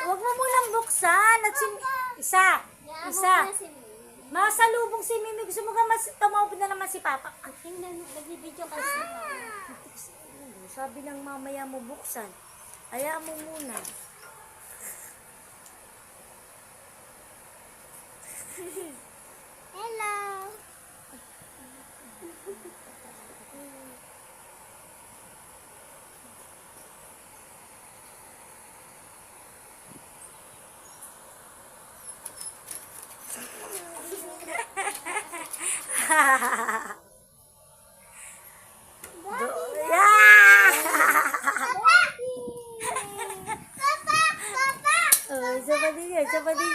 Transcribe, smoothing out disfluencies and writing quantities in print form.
Huwag mo munang buksan. At isa. Masalubong si Mimi. Gusto mo ka tumawag na naman si Papa. Tingnan, nagbibideo kasi. Sabi ng mamaya mo buksan. Hayaan mo muna. Hello. Isa pa din yan.